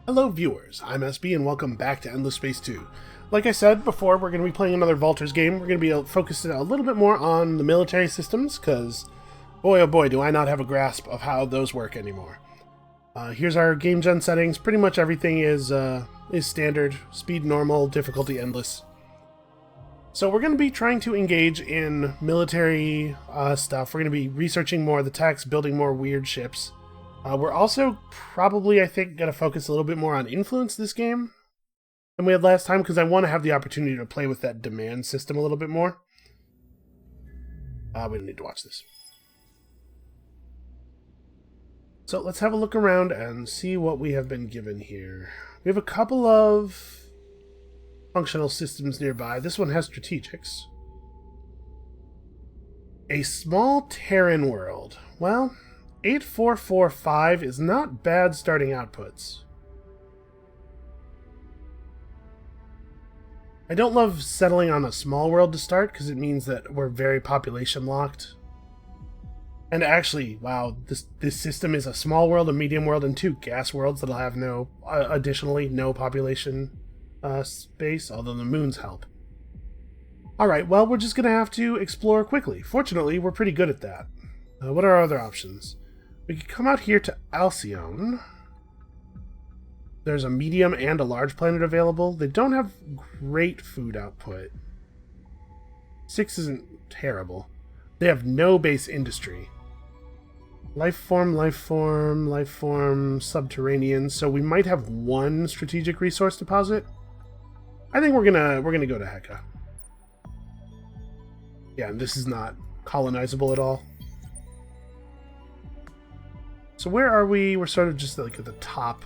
Hello viewers, I'm SB and welcome back to Endless Space 2. Like I said before, we're going to be playing another Vultures game. We're going to be focused a little bit more on the military systems, because boy oh boy do I not have a grasp of how those work anymore. Here's our game gen settings. Pretty much everything is standard, speed normal, difficulty endless. So we're going to be trying to engage in military stuff. We're going to be researching more of the techs, building more weird ships. We're also probably, I think, going to focus a little bit more on influence this game than we had last time, because I want to have the opportunity to play with that demand system a little bit more. We don't need to watch this. So let's have a look around and see what we have been given here. We have a couple of functional systems nearby. This one has strategics. A small Terran world. Well, 8445 is not bad starting outputs. I don't love settling on a small world to start, because it means that we're very population locked. And actually, wow, this system is a small world, a medium world, and 2 gas worlds that'll have additionally no population space, although the moons help. Alright, well, we're just going to have to explore quickly. Fortunately, we're pretty good at that. What are our other options? We could come out here to Alcyone. There's a medium and a large planet available. They don't have great food output. 6 isn't terrible. They have no base industry. Life form, subterranean. So we might have 1 strategic resource deposit. I think we're gonna go to Heka. Yeah, this is not colonizable at all. So where are we? We're sort of just like at the top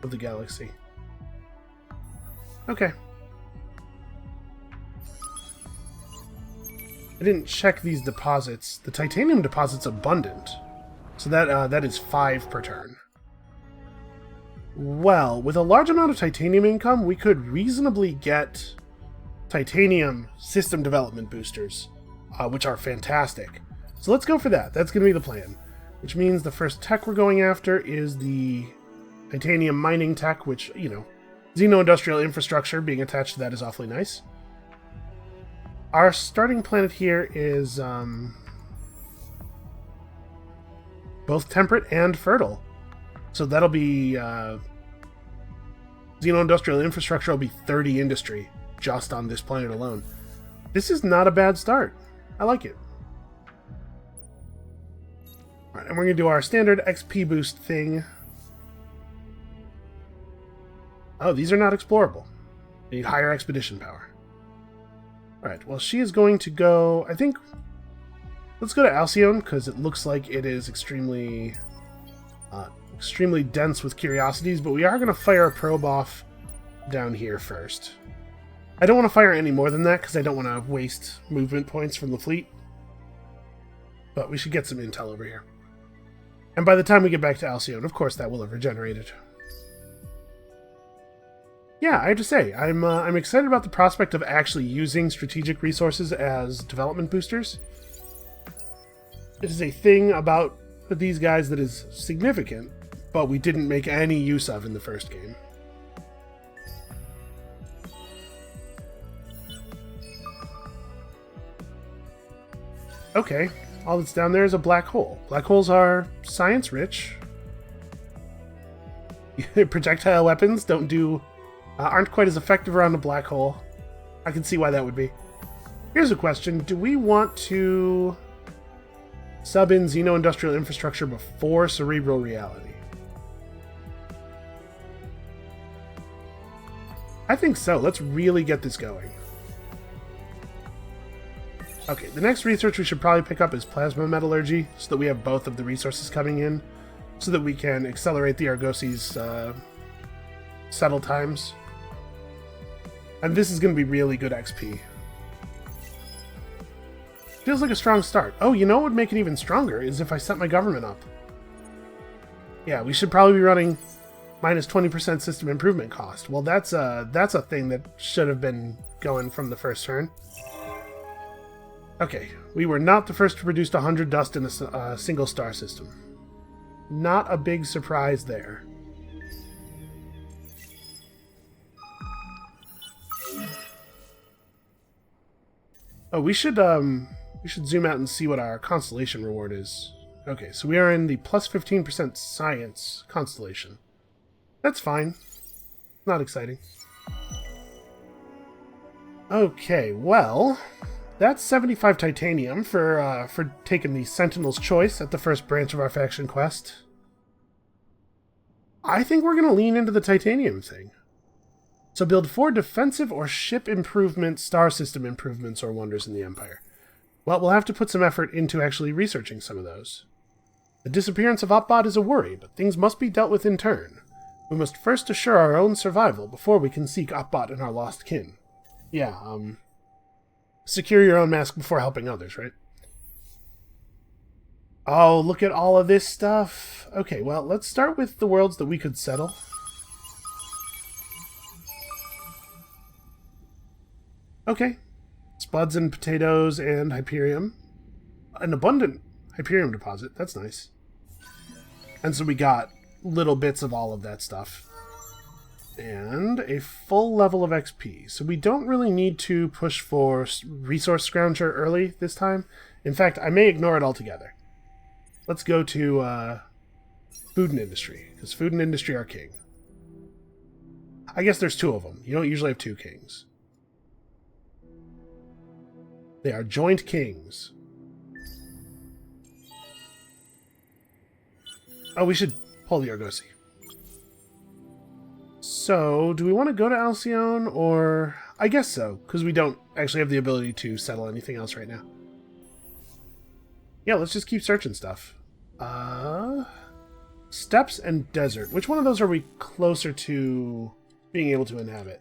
of the galaxy. Okay. I didn't check these deposits. The titanium deposit's abundant. So that is 5 per turn. Well, with a large amount of titanium income, we could reasonably get titanium system development boosters, which are fantastic. So let's go for that. That's going to be the plan. Which means the first tech we're going after is the titanium mining tech, which, you know, xeno-industrial infrastructure being attached to that is awfully nice. Our starting planet here is both temperate and fertile. So that'll be xeno-industrial infrastructure will be 30 industry just on this planet alone. This is not a bad start. I like it. Alright, and we're going to do our standard XP boost thing. Oh, these are not explorable. They need higher expedition power. Alright, well, she is going to go... I think... Let's go to Alcyone, because it looks like it is extremely dense with curiosities, but we are going to fire a probe off down here first. I don't want to fire any more than that, because I don't want to waste movement points from the fleet. But we should get some intel over here. And by the time we get back to Alcyone, of course, that will have regenerated. Yeah, I have to say, I'm excited about the prospect of actually using strategic resources as development boosters. It is a thing about these guys that is significant, but we didn't make any use of in the first game. Okay. All that's down there is a black hole. Black holes are science-rich. Projectile weapons aren't quite as effective around a black hole. I can see why that would be. Here's a question. Do we want to sub in xeno-industrial infrastructure before cerebral reality? I think so. Let's really get this going. Okay, the next research we should probably pick up is plasma metallurgy, so that we have both of the resources coming in, so that we can accelerate the Argosi's settle times. And this is going to be really good XP. Feels like a strong start. Oh, you know what would make it even stronger is if I set my government up. Yeah, we should probably be running minus 20% system improvement cost. Well, that's a thing that should have been going from the first turn. Okay, we were not the first to produce 100 dust in a single star system. Not a big surprise there. Oh, we should zoom out and see what our constellation reward is. Okay, so we are in the plus 15% science constellation. That's fine. Not exciting. Okay, well, that's 75 titanium for taking the Sentinel's Choice at the first branch of our faction quest. I think we're going to lean into the titanium thing. So build 4 defensive or ship improvements, star system improvements, or wonders in the Empire. Well, we'll have to put some effort into actually researching some of those. The disappearance of Opbot is a worry, but things must be dealt with in turn. We must first assure our own survival before we can seek Opbot and our lost kin. Yeah, secure your own mask before helping others, right? Oh, look at all of this stuff. Okay, well, let's start with the worlds that we could settle. Okay. Spuds and potatoes and Hyperium. An abundant Hyperium deposit. That's nice. And so we got little bits of all of that stuff. And a full level of XP. So we don't really need to push for Resource Scrounger early this time. In fact, I may ignore it altogether. Let's go to Food and Industry, because Food and Industry are king. I guess there's 2 of them. You don't usually have 2 kings. They are joint kings. Oh, we should pull the Argosy. So, do we want to go to Alcyone, or... I guess so, because we don't actually have the ability to settle anything else right now. Yeah, let's just keep searching stuff. Steppes and Desert. Which one of those are we closer to being able to inhabit?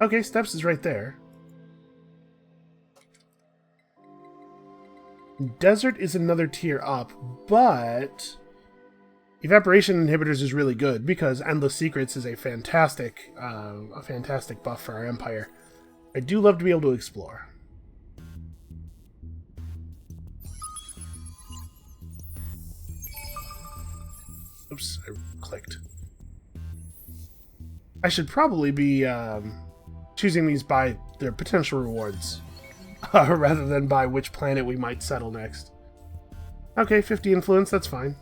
Okay, Steppes is right there. Desert is another tier up, but... Evaporation Inhibitors is really good, because Endless Secrets is a fantastic buff for our Empire. I do love to be able to explore. Oops, I clicked. I should probably be choosing these by their potential rewards, rather than by which planet we might settle next. Okay, 50 influence, that's fine.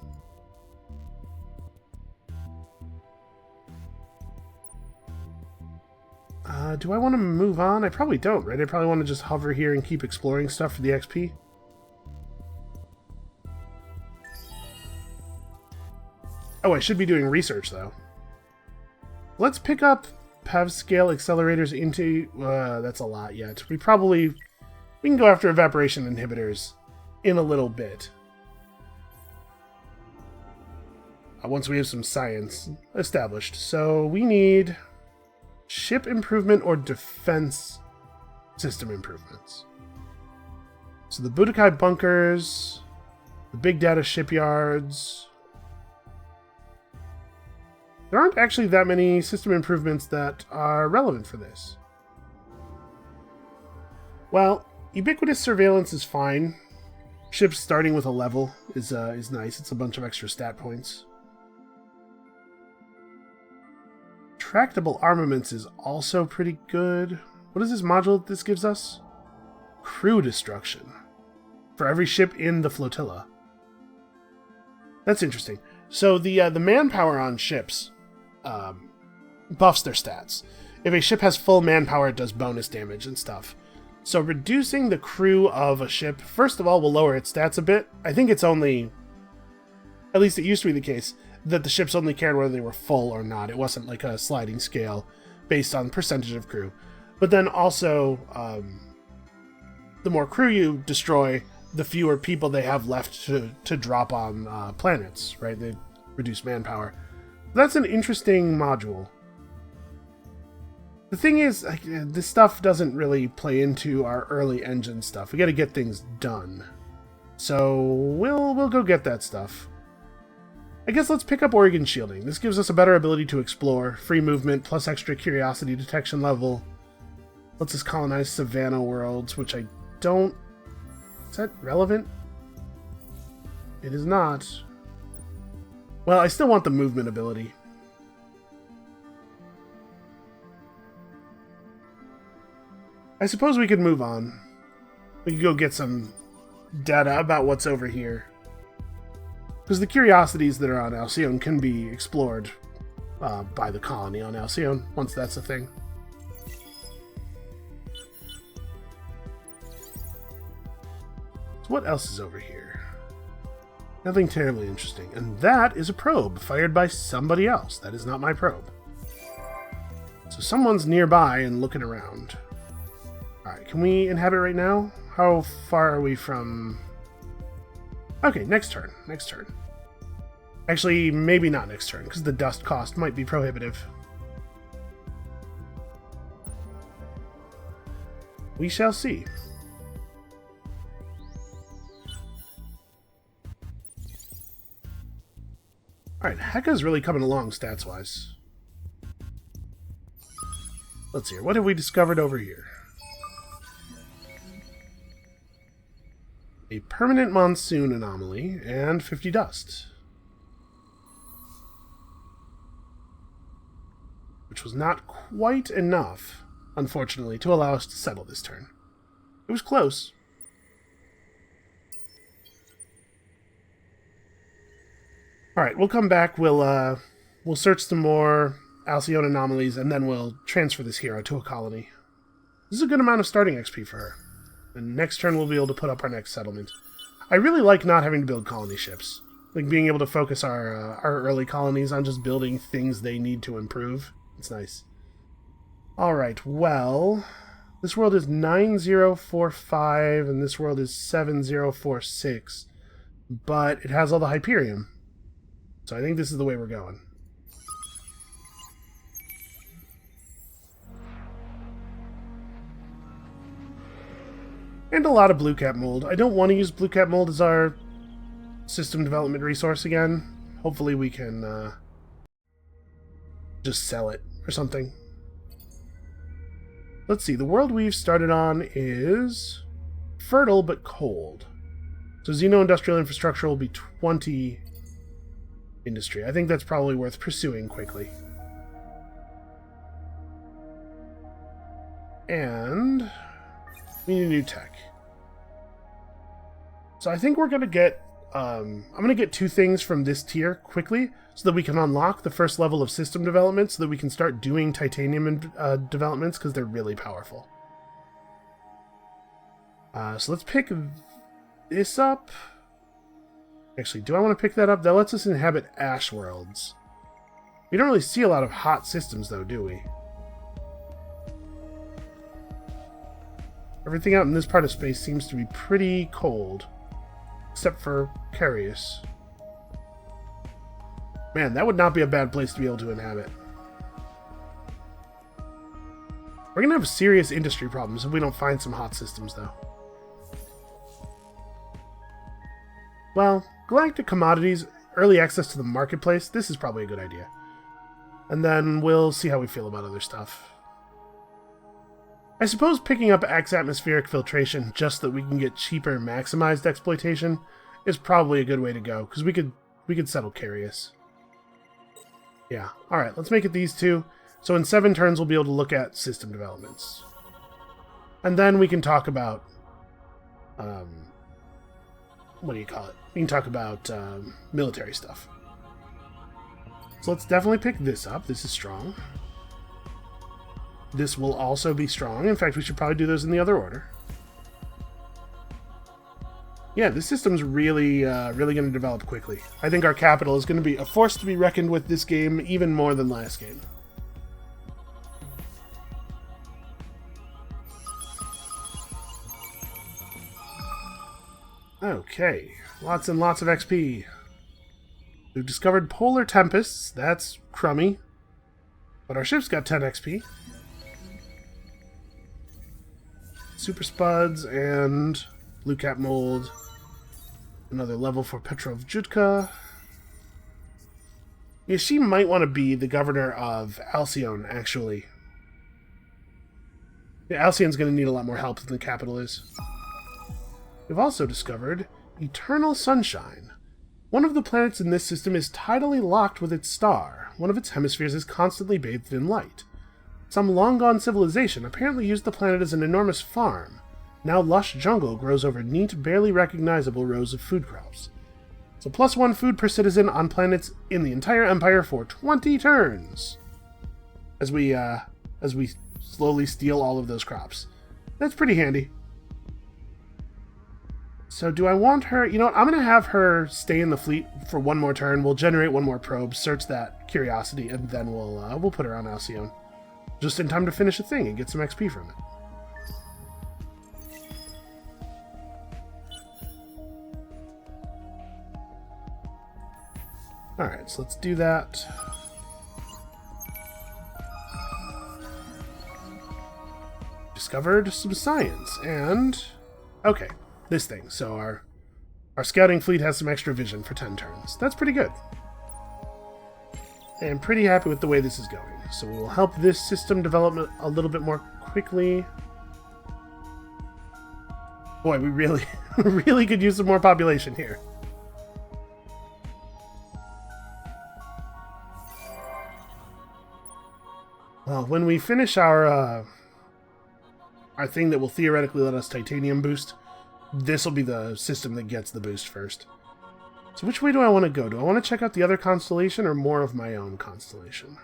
Do I want to move on? I probably don't, right? I probably want to just hover here and keep exploring stuff for the XP. Oh, I should be doing research, though. Let's pick up PEV scale accelerators into... that's a lot yet. We can go after evaporation inhibitors in a little bit. Once we have some science established. So we need ship improvement or defense system improvements. So the Budokai bunkers, the big data shipyards... There aren't actually that many system improvements that are relevant for this. Well, ubiquitous surveillance is fine. Ships starting with a level is nice. It's a bunch of extra stat points. Tractable armaments is also pretty good. What is this module that this gives us? Crew destruction. For every ship in the flotilla. That's interesting. So the manpower on ships buffs their stats. If a ship has full manpower, it does bonus damage and stuff. So reducing the crew of a ship, first of all, will lower its stats a bit. I think it's only, at least it used to be the case, that the ships only cared whether they were full or not. It wasn't like a sliding scale based on percentage of crew. But then also, the more crew you destroy, the fewer people they have left to drop on planets, right? They reduce manpower. That's an interesting module. The thing is, this stuff doesn't really play into our early engine stuff. We got to get things done. So we'll go get that stuff. I guess let's pick up Organ Shielding. This gives us a better ability to explore, free movement, plus extra curiosity detection level. Lets us colonize Savannah worlds, which I don't... Is that relevant? It is not. Well, I still want the movement ability. I suppose we could move on. We could go get some data about what's over here. Because the curiosities that are on Alcyone can be explored by the colony on Alcyone, once that's a thing. So what else is over here? Nothing terribly interesting. And that is a probe fired by somebody else. That is not my probe. So someone's nearby and looking around. Alright, can we inhabit right now? How far are we from... Okay, next turn. Next turn. Actually, maybe not next turn, because the dust cost might be prohibitive. We shall see. Alright, Heka's really coming along stats-wise. Let's see, what have we discovered over here? A permanent monsoon anomaly and 50 dust. Which was not quite enough, unfortunately, to allow us to settle this turn. It was close. Alright, we'll come back, we'll search some more Alcyone anomalies, and then we'll transfer this hero to a colony. This is a good amount of starting XP for her. And next turn we'll be able to put up our next settlement. I really like not having to build colony ships. Like being able to focus our early colonies on just building things they need to improve. It's nice. Alright, well... This world is 9045, and this world is 7046. But it has all the Hyperium. So I think this is the way we're going. And a lot of blue cap mold. I don't want to use blue cap mold as our system development resource again. Hopefully we can just sell it or something. Let's see, the world we've started on is fertile but cold. So Xeno-industrial infrastructure will be 20 industry. I think that's probably worth pursuing quickly. And we need a new tech. So I think we're going to get... I'm going to get two things from this tier quickly so that we can unlock the first level of system development so that we can start doing titanium developments because they're really powerful. So let's pick this up. Actually, do I want to pick that up? That lets us inhabit ash worlds. We don't really see a lot of hot systems though, do we? Everything out in this part of space seems to be pretty cold. Except for Carius. Man, that would not be a bad place to be able to inhabit. We're gonna have serious industry problems if we don't find some hot systems, though. Well, galactic commodities, early access to the marketplace, this is probably a good idea. And then we'll see how we feel about other stuff. I suppose picking up X-atmospheric filtration just so that we can get cheaper maximized exploitation is probably a good way to go, because we could settle Carius. Yeah, alright, let's make it these two. So in 7 turns we'll be able to look at system developments. And then we can talk about... what do you call it? We can talk about military stuff. So let's definitely pick this up. This is strong. This will also be strong. In fact, we should probably do those in the other order. Yeah, this system's really going to develop quickly. I think our capital is going to be a force to be reckoned with this game, even more than last game. Okay, lots and lots of XP. We've discovered polar tempests. That's crummy. But our ship's got 10 XP. Super Spuds and Blue Cap Mold. Another level for Petrov Jutka. Yeah, she might want to be the governor of Alcyone, actually. Yeah, Alcyon's going to need a lot more help than the capital is. We've also discovered Eternal Sunshine. One of the planets in this system is tidally locked with its star. One of its hemispheres is constantly bathed in light. Some long-gone civilization apparently used the planet as an enormous farm. Now lush jungle grows over neat, barely recognizable rows of food crops. So +1 food per citizen on planets in the entire empire for 20 turns. As we slowly steal all of those crops. That's pretty handy. So do I want her... You know what? I'm going to have her stay in the fleet for one more turn. We'll generate one more probe, search that curiosity, and then we'll put her on Alcyone. Just in time to finish a thing and get some XP from it. Alright, so let's do that. Discovered some science, and... Okay, this thing. So our scouting fleet has some extra vision for 10 turns. That's pretty good. And pretty happy with the way this is going. So we will help this system develop a little bit more quickly. Boy, we really, really could use some more population here. Well, when we finish our thing that will theoretically let us titanium boost, this will be the system that gets the boost first. So which way do I want to go? Do I want to check out the other constellation or more of my own constellation?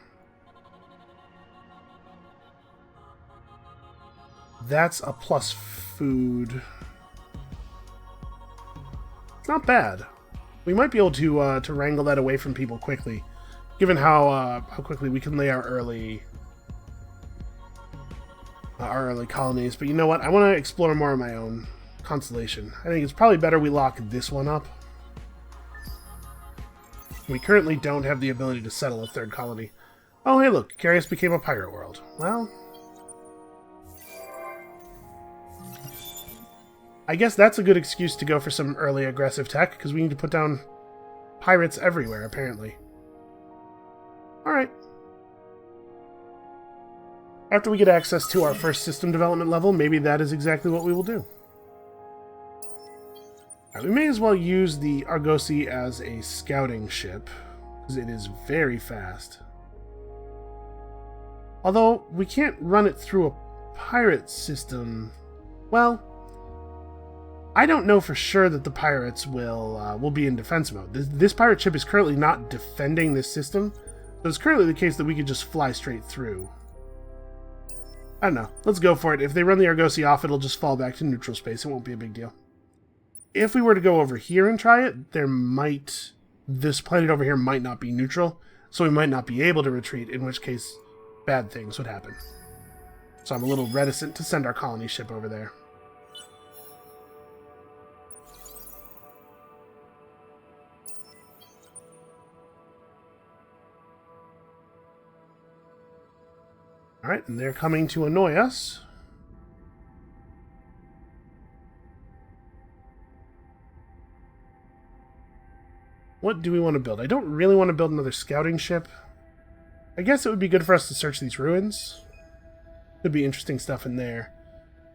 That's a plus food. It's not bad. We might be able to wrangle that away from people quickly, given how quickly we can lay our early colonies. But you know what? I want to explore more of my own constellation. I think it's probably better we lock this one up. We currently don't have the ability to settle a third colony. Oh, hey, look. Carius became a pirate world. Well, I guess that's a good excuse to go for some early aggressive tech, because we need to put down pirates everywhere, apparently. Alright. After we get access to our first system development level, maybe that is exactly what we will do. We may as well use the Argosy as a scouting ship, because it is very fast. Although, we can't run it through a pirate system. Well, I don't know for sure that the pirates will be in defense mode. This pirate ship is currently not defending this system, so it's currently the case that we could just fly straight through. I don't know. Let's go for it. If they run the Argosy off, it'll just fall back to neutral space. It won't be a big deal. If we were to go over here and try it, this planet over here might not be neutral, so we might not be able to retreat, in which case bad things would happen. So I'm a little reticent to send our colony ship over there. Alright, and they're coming to annoy us. What do we want to build? I don't really want to build another scouting ship. I guess it would be good for us to search these ruins. Could be interesting stuff in there.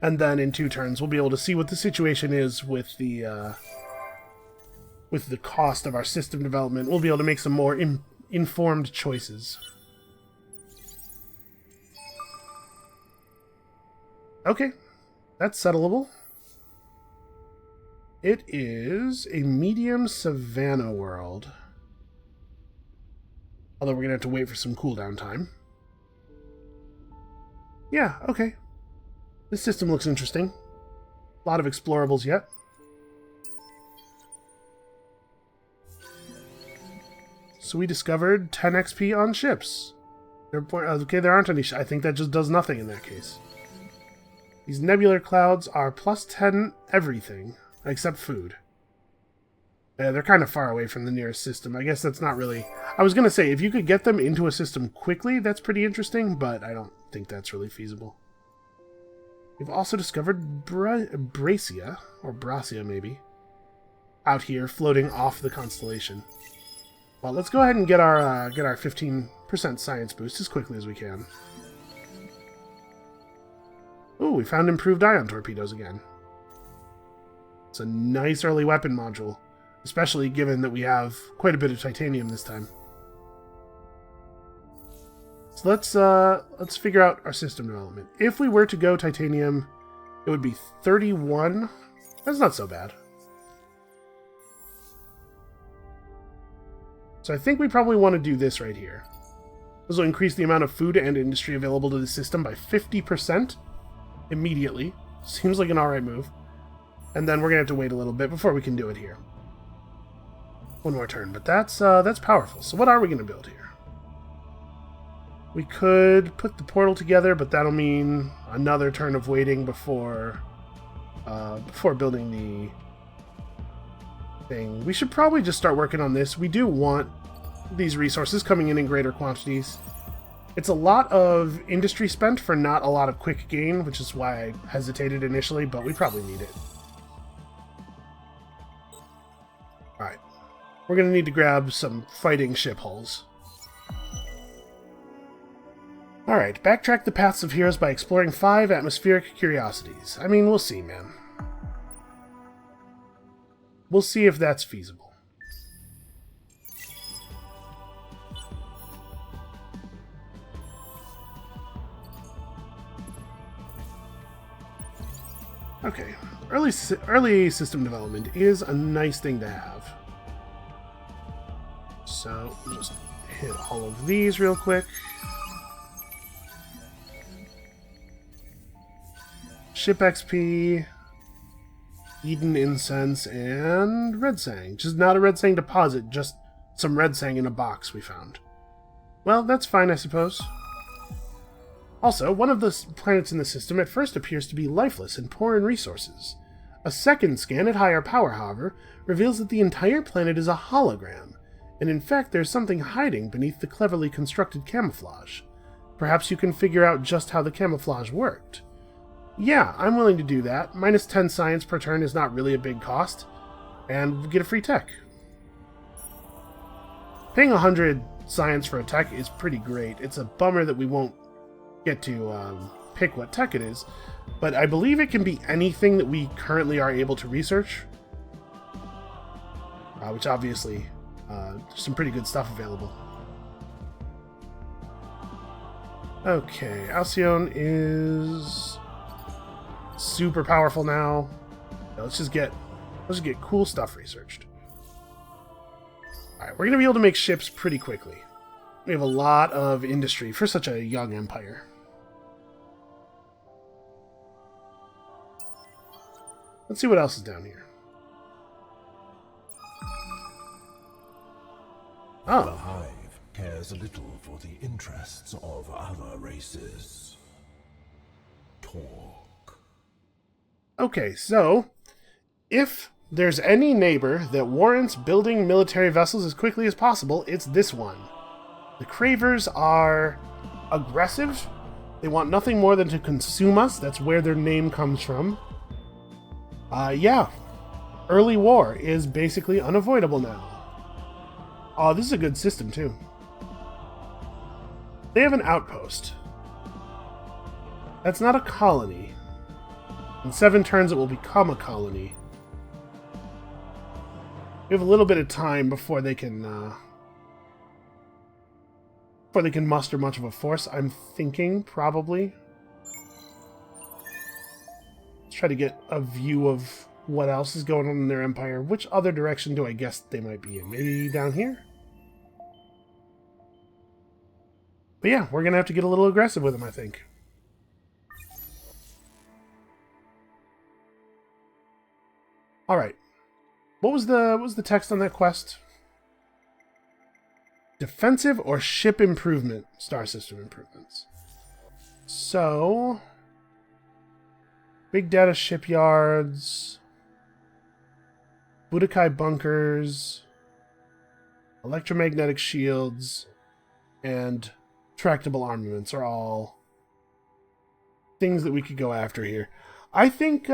And then in 2 turns, we'll be able to see what the situation is with the cost of our system development. We'll be able to make some more informed choices. Okay, that's settleable. It is a medium savanna world. Although we're going to have to wait for some cooldown time. Yeah, okay. This system looks interesting. A lot of explorables yet. So we discovered 10 XP on ships. Okay, there aren't any I think that just does nothing in that case. These nebular clouds are plus 10 everything. Except food. Yeah, they're kind of far away from the nearest system. I guess that's not really... I was going to say, if you could get them into a system quickly, that's pretty interesting, but I don't think that's really feasible. We've also discovered Bracia, or Bracia maybe, out here floating off the constellation. Well, let's go ahead and get our 15% science boost as quickly as we can. Ooh, we found improved ion torpedoes again. It's a nice early weapon module, especially given that we have quite a bit of titanium this time. So let's figure out our system development. If we were to go titanium, it would be 31. That's not so bad. So I think we probably want to do this right here. This will increase the amount of food and industry available to the system by 50% immediately. Seems like an alright move. And then we're going to have to wait a little bit before we can do it here. One more turn, but that's powerful. So what are we going to build here? We could put the portal together, but that'll mean another turn of waiting before building the thing. We should probably just start working on this. We do want these resources coming in greater quantities. It's a lot of industry spent for not a lot of quick gain, which is why I hesitated initially, but we probably need it. Alright. We're going to need to grab some fighting ship hulls. Alright, backtrack the paths of heroes by exploring 5 atmospheric curiosities. I mean, we'll see, man. We'll see if that's feasible. Okay, early system development is a nice thing to have. So, just hit all of these real quick. Ship XP, Eden Incense, and Red Sang. Just not a Red Sang deposit, just some Red Sang in a box we found. Well, that's fine, I suppose. Also, one of the planets in the system at first appears to be lifeless and poor in resources. A second scan at higher power, however, reveals that the entire planet is a hologram, and in fact there's something hiding beneath the cleverly constructed camouflage. Perhaps you can figure out just how the camouflage worked. Yeah, I'm willing to do that. Minus 10 science per turn is not really a big cost. And get a free tech. Paying 100 science for a tech is pretty great. It's a bummer that we won't get to pick what tech it is. But I believe it can be anything that we currently are able to research. Which obviously, there's some pretty good stuff available. Okay, Alcyone is super powerful now. Let's just get cool stuff researched. Alright, we're gonna be able to make ships pretty quickly. We have a lot of industry for such a young empire. Let's see what else is down here. Oh. The Hive cares a little for the interests of other races. Talk. Okay, so if there's any neighbor that warrants building military vessels as quickly as possible, it's this one. The Cravers are aggressive. They want nothing more than to consume us. That's where their name comes from. Yeah. Early war is basically unavoidable now. Oh, this is a good system, too. They have an outpost. That's not a colony. In 7 turns, it will become a colony. We have a little bit of time before they can muster much of a force. I'm thinking, probably. Let's try to get a view of what else is going on in their empire. Which other direction do I guess they might be in? Maybe down here? But yeah, we're going to have to get a little aggressive with them, I think. Alright. What was the text on that quest? Defensive or ship improvement, star system improvements. So, big data shipyards, Budokai bunkers, electromagnetic shields, and tractable armaments are all things that we could go after here. I think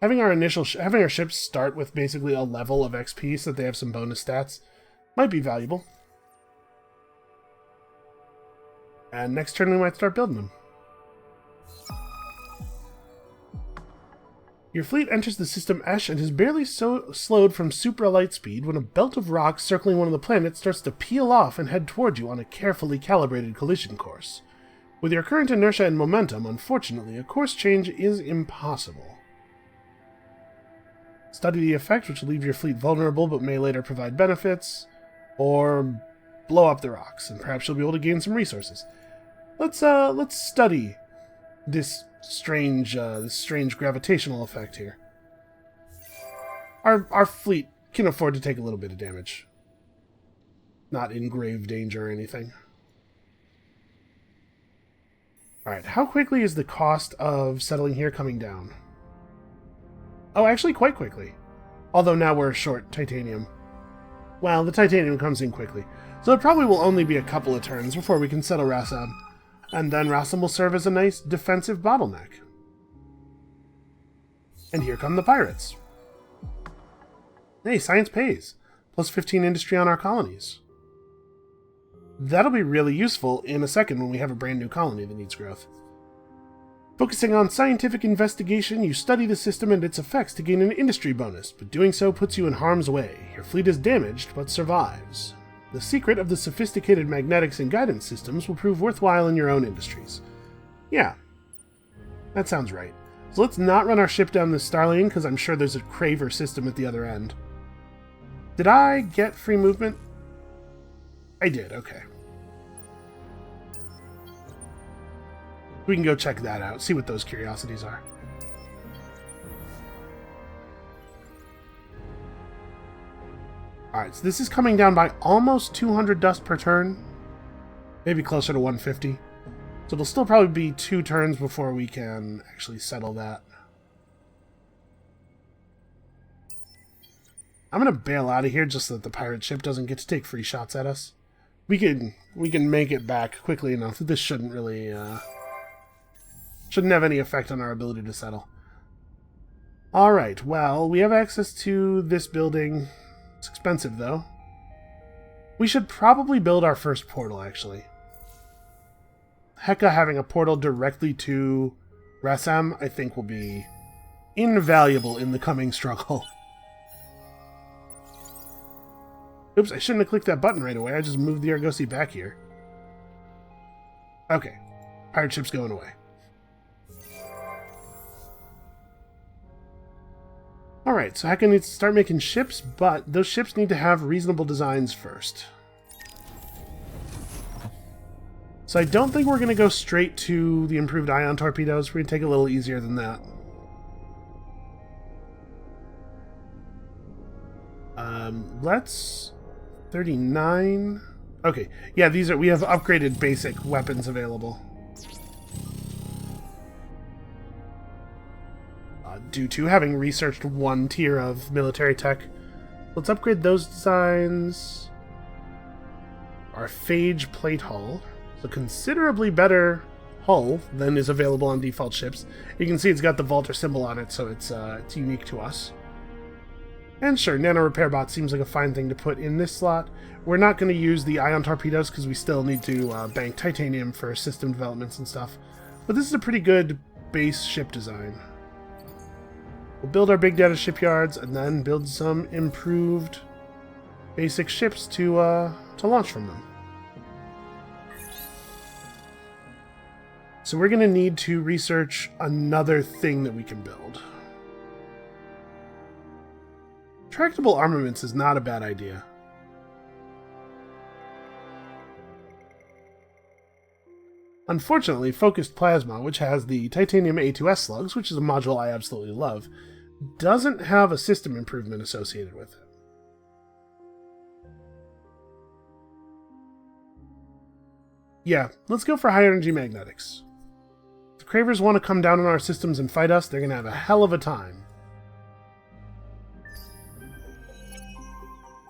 having our ships start with basically a level of XP so that they have some bonus stats might be valuable. And next turn we might start building them. Your fleet enters the system Esh and is barely slowed from supra-light speed when a belt of rocks circling one of the planets starts to peel off and head toward you on a carefully calibrated collision course. With your current inertia and momentum, unfortunately, a course change is impossible. Study the effect, which will leave your fleet vulnerable but may later provide benefits, or blow up the rocks, and perhaps you'll be able to gain some resources. Let's study this strange gravitational effect here. Our fleet can afford to take a little bit of damage. Not in grave danger or anything. Alright, how quickly is the cost of settling here coming down? Oh, actually quite quickly. Although now we're short titanium. Well, the titanium comes in quickly. So it probably will only be a couple of turns before we can settle Rassam. And then Rassam will serve as a nice defensive bottleneck. And here come the pirates. Hey, science pays. Plus 15 industry on our colonies. That'll be really useful in a second when we have a brand new colony that needs growth. Focusing on scientific investigation, you study the system and its effects to gain an industry bonus, but doing so puts you in harm's way. Your fleet is damaged, but survives. The secret of the sophisticated magnetics and guidance systems will prove worthwhile in your own industries. Yeah, that sounds right. So let's not run our ship down this star lane, because I'm sure there's a Craver system at the other end. Did I get free movement? I did, okay. We can go check that out, see what those curiosities are. Alright, so this is coming down by almost 200 dust per turn. Maybe closer to 150. So it'll still probably be 2 turns before we can actually settle that. I'm going to bail out of here just so that the pirate ship doesn't get to take free shots at us. We can make it back quickly enough that this shouldn't really... shouldn't have any effect on our ability to settle. Alright, well, we have access to this building. It's expensive, though. We should probably build our first portal, actually. Heka having a portal directly to Rassam, I think, will be invaluable in the coming struggle. Oops, I shouldn't have clicked that button right away. I just moved the Argosy back here. Okay. Pirate ship's going away. Alright, so Heka needs to start making ships, but those ships need to have reasonable designs first. So I don't think we're going to go straight to the improved ion torpedoes. We're going to take it a little easier than that. Let's... 39... Okay, yeah, these are... We have upgraded basic weapons available. Due to having researched one tier of military tech. Let's upgrade those designs. Our Phage plate hull. It's a considerably better hull than is available on default ships. You can see it's got the Volter symbol on it, so it's unique to us. And sure, Nano Repair Bot seems like a fine thing to put in this slot. We're not going to use the ion torpedoes because we still need to bank titanium for system developments and stuff. But this is a pretty good base ship design. We'll build our big data shipyards and then build some improved basic ships to launch from them. So we're going to need to research another thing that we can build. Tractable armaments is not a bad idea. Unfortunately, Focused Plasma, which has the Titanium A2S slugs, which is a module I absolutely love, doesn't have a system improvement associated with it. Yeah, let's go for high energy magnetics. If Cravers want to come down on our systems and fight us, they're going to have a hell of a time.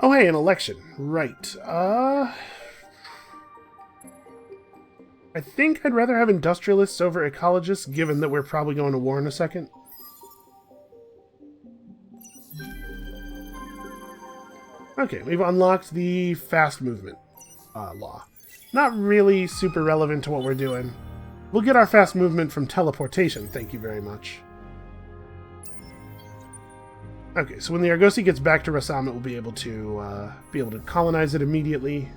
Oh hey, an election. Right. I think I'd rather have industrialists over ecologists, given that we're probably going to war in a second. Okay, we've unlocked the fast movement law. Not really super relevant to what we're doing. We'll get our fast movement from teleportation, thank you very much. Okay, so when the Argosy gets back to Rassam, it will be able to colonize it immediately.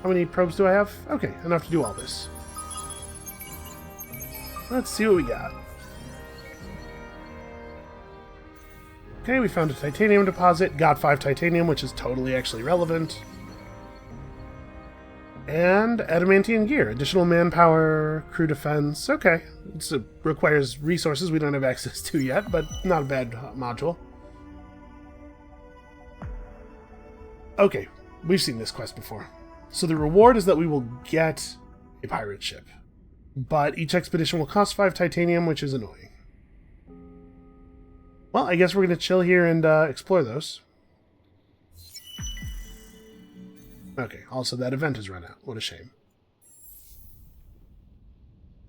How many probes do I have? Okay, enough to do all this. Let's see what we got. Okay, we found a titanium deposit. Got 5 titanium, which is totally actually relevant. And adamantium gear. Additional manpower, crew defense. Okay, it requires resources we don't have access to yet, but not a bad module. Okay, we've seen this quest before. So the reward is that we will get a pirate ship. But each expedition will cost 5 titanium, which is annoying. Well, I guess we're going to chill here and explore those. Okay, also that event has run out. What a shame.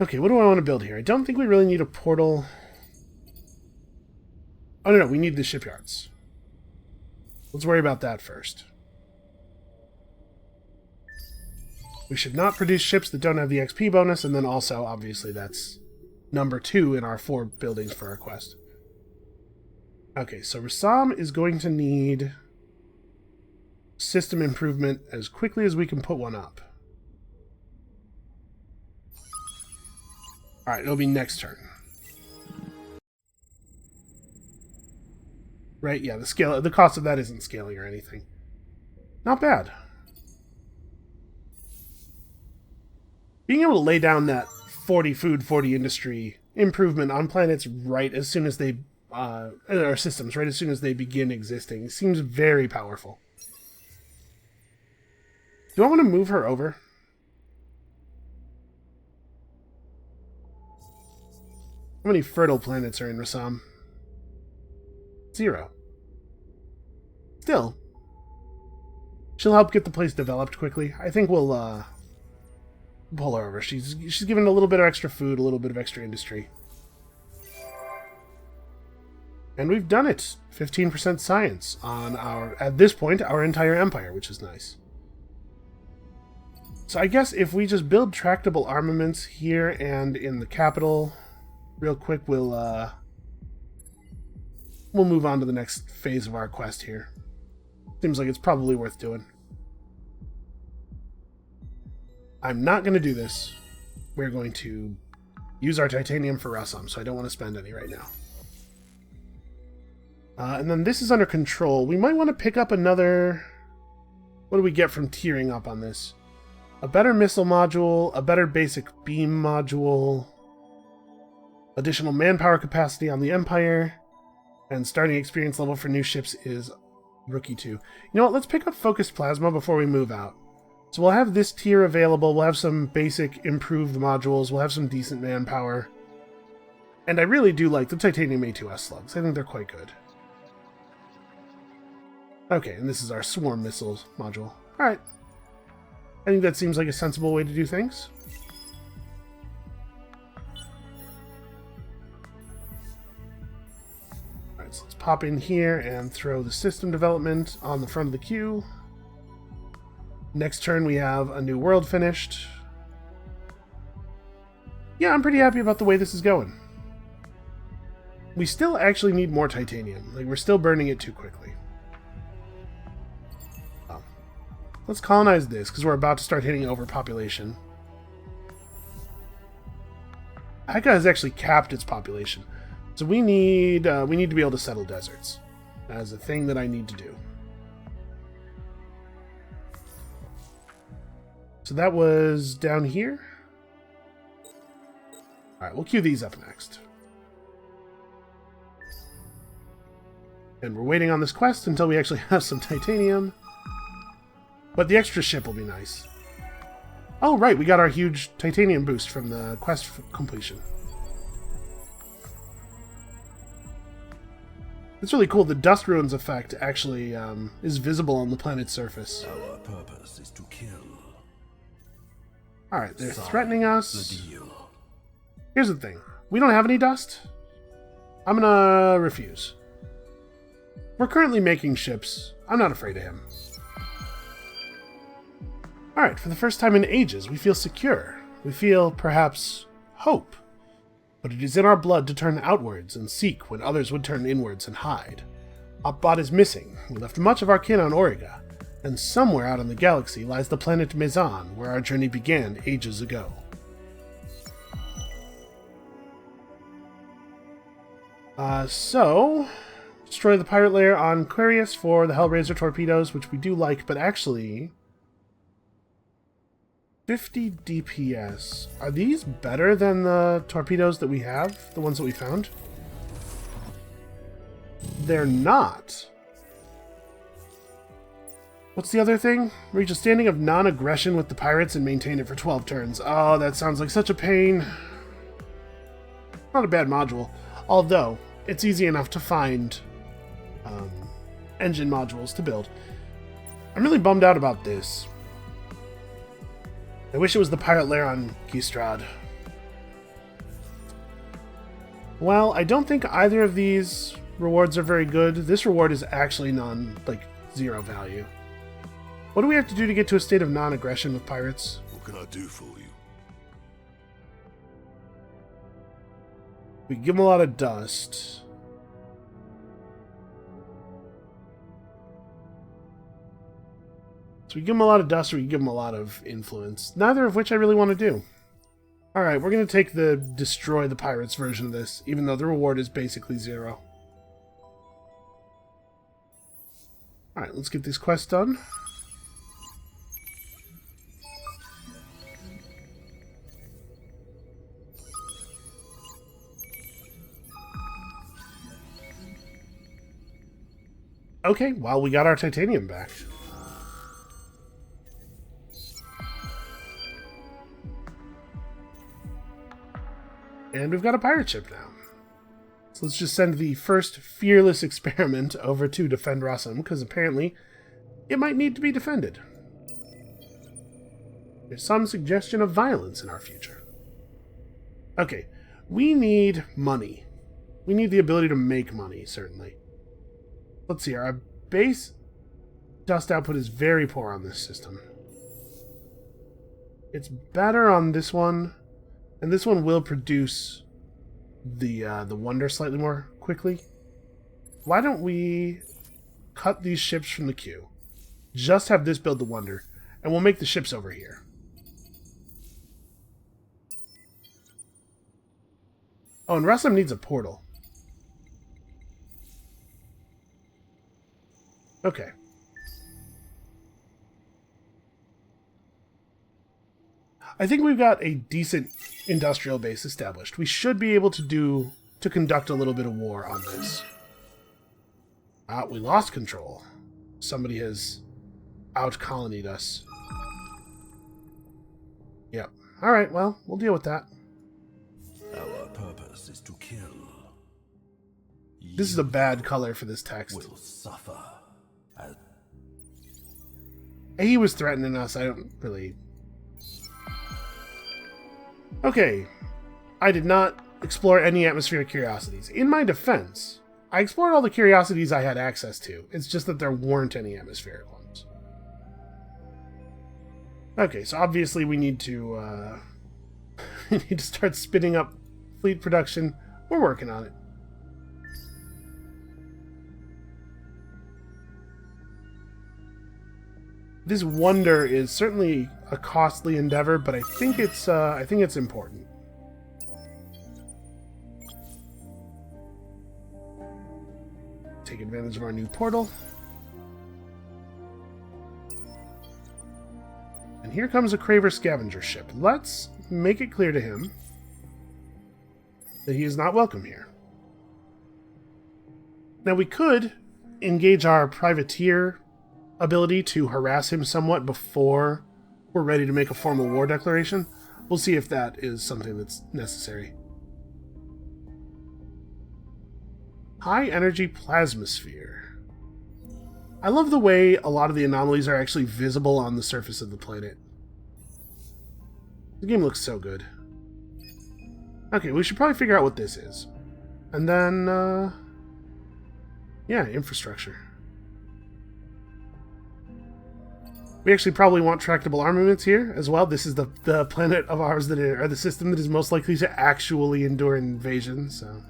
Okay, what do I want to build here? I don't think we really need a portal. Oh, no, we need the shipyards. Let's worry about that first. We should not produce ships that don't have the XP bonus, and then also, obviously, that's number 2 in our 4 buildings for our quest. Okay, so Rassam is going to need system improvement as quickly as we can put one up. Alright, it'll be next turn. Right, yeah, the cost of that isn't scaling or anything. Not bad. Being able to lay down that 40 food, 40 industry improvement on planets right as soon as they, or systems, right as soon as they begin existing, seems very powerful. Do I want to move her over? How many fertile planets are in Rassam? 0. Still. She'll help get the place developed quickly. I think we'll, pull her over. She's given a little bit of extra food, a little bit of extra industry. And we've done it. 15% science on at this point, our entire empire, which is nice. So I guess if we just build tractable armaments here and in the capital real quick, we'll move on to the next phase of our quest here. Seems like it's probably worth doing. I'm not going to do this. We're going to use our titanium for Rassam, so I don't want to spend any right now. And then this is under control. We might want to pick up another... What do we get from tiering up on this? A better missile module, a better basic beam module, additional manpower capacity on the Empire, and starting experience level for new ships is Rookie 2. You know what, let's pick up Focused Plasma before we move out. So we'll have this tier available, we'll have some basic improved modules, we'll have some decent manpower. And I really do like the Titanium A2S slugs, I think they're quite good. Okay, and this is our Swarm Missiles module. Alright. I think that seems like a sensible way to do things. Alright, so let's pop in here and throw the system development on the front of the queue. Next turn we have a new world finished. Yeah, I'm pretty happy about the way this is going. We still actually need more titanium. Like, we're still burning it too quickly. Let's colonize this, because we're about to start hitting overpopulation. Heka has actually capped its population. So we need to be able to settle deserts. That is a thing that I need to do. So that was down here. Alright, we'll queue these up next. And we're waiting on this quest until we actually have some titanium. But the extra ship will be nice. Oh, right, we got our huge titanium boost from the quest completion. It's really cool. The dust ruins effect actually is visible on the planet's surface. Our purpose is to kill. Alright, they're threatening us. Here's the thing. We don't have any dust. I'm gonna refuse. We're currently making ships. I'm not afraid of him. Alright, for the first time in ages, we feel secure. We feel, perhaps, hope. But it is in our blood to turn outwards and seek when others would turn inwards and hide. Opbot is missing. We left much of our kin on Auriga, and somewhere out in the galaxy lies the planet Mezan, where our journey began ages ago. So, destroy the pirate lair on Quarius for the Hellraiser torpedoes, which we do like, but actually 50 DPS. Are these better than the torpedoes that we have? The ones that we found? They're not. What's the other thing? Reach a standing of non-aggression with the pirates and maintain it for 12 turns. Oh, that sounds like such a pain. Not a bad module. Although, it's easy enough to find engine modules to build. I'm really bummed out about this. I wish it was the pirate lair on Gistrad. Well, I don't think either of these rewards are very good. This reward is actually zero value. What do we have to do to get to a state of non-aggression with pirates? What can I do for you? We give them a lot of dust. So we give them a lot of dust, or we give them a lot of influence. Neither of which I really want to do. Alright, we're going to take the destroy the pirates version of this, even though the reward is basically zero. Alright, let's get this quest done. Okay, well, we got our titanium back. And we've got a pirate ship now. So let's just send the first fearless experiment over to defend Rossum, because apparently it might need to be defended. There's some suggestion of violence in our future. Okay, we need money. We need the ability to make money, certainly. Let's see, our base dust output is very poor on this system. It's better on this one, and this one will produce the wonder slightly more quickly. Why don't we cut these ships from the queue? Just have this build the wonder, and we'll make the ships over here. Oh, and Rossum needs a portal. Okay. I think we've got a decent industrial base established. We should be able to conduct a little bit of war on this. We lost control. Somebody has out-colonied us. Yep. Alright, well, we'll deal with that. Our purpose is to kill. This is a bad color for this text. Will suffer. He was threatening us. I don't really... Okay. I did not explore any atmospheric curiosities. In my defense, I explored all the curiosities I had access to. It's just that there weren't any atmospheric ones. Okay, so obviously we need to we need to start spinning up fleet production. We're working on it. This wonder is certainly a costly endeavor, but I think it's important. Take advantage of our new portal. And here comes a Craver scavenger ship. Let's make it clear to him that he is not welcome here. Now we could engage our privateer ability to harass him somewhat before we're ready to make a formal war declaration. We'll see if that is something that's necessary. High energy plasmasphere. I love the way a lot of the anomalies are actually visible on the surface of the planet. The game looks so good. Okay, we should probably figure out what this is. And then, yeah, infrastructure. We actually probably want tractable armaments here as well. This is the planet of ours that or the system that is most likely to actually endure an invasion, so...